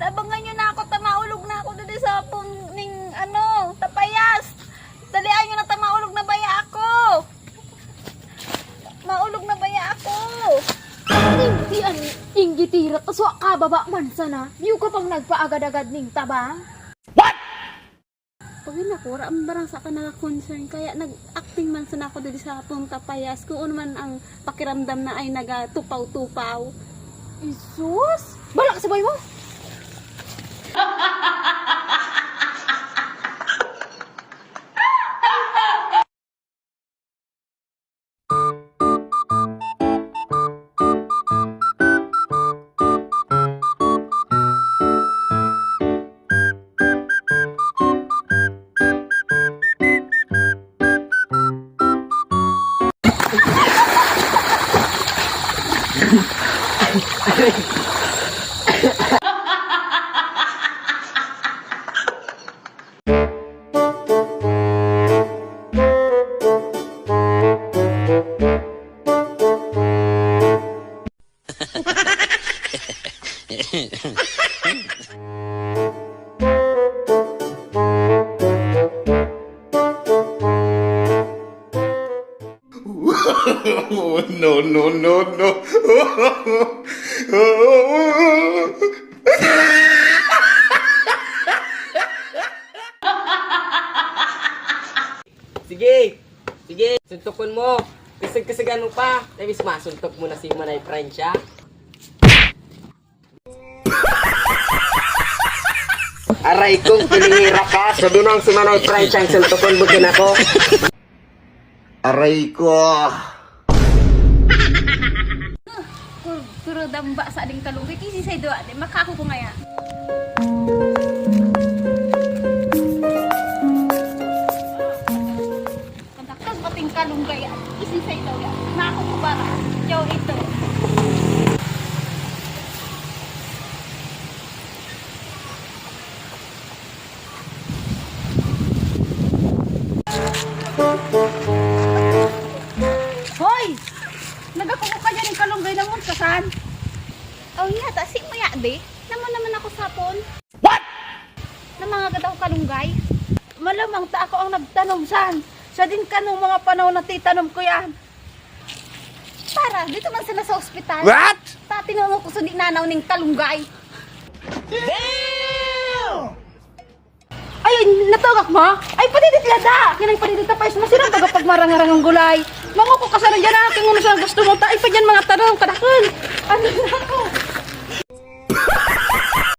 Tabangan nyo na ako, tamaulog na ako dito sa ning tapayas. Dalian nyo na tamaulog na baya ako. Maulog na baya ako. Hindi an inggitira taswa ka baba man sana. Diyo ka pang nagpaagad-agad ning tabang. Pag nakura, ang barang sa kanala concern, kaya nag-acting man sana ako dito sa atong tapayas. Kung man ang pakiramdam na ay nagatupaw-tupaw. Isus! Balak sa boy mo! Oh, no, no, no, no. Sige, sige, suntukon mo. Kasag-kasagan mo pa. Tapos masuntok mo na si Manay Francia. Aray kong pinihira ka. Sabi nang si Manay Francia ang suntukon mo din ako. Aray ko. Pero damba sa ading kalungkit, isi sa doa, makako ko ngaya. Kantakas pating kalunggay, isi sa doa, mako ko bara, yaw ito. Hoy! Nagakuko ka dyan yung kalunggay ng muntasan. Oh iya, tasik mo ya, de. Naman ako sapon. What? Na mga gadaw kalunggay. Malamang ta ako ang nagtanom san. Sa din ka nung mga panahon na titanom ko yan. Para, dito man sila sa ospital. What? Tatingaw mo ko sa di nanaw ning kalunggay. Ay, natawag mo? Ay, padidit lada! Kinang padidit na pa is masirang baga pag marang-arang ang gulay. Manguko ka sa nandiyan aking uno sa gusto mo. Ay, pa dyan mga tanong, kadakon. Ano na ako?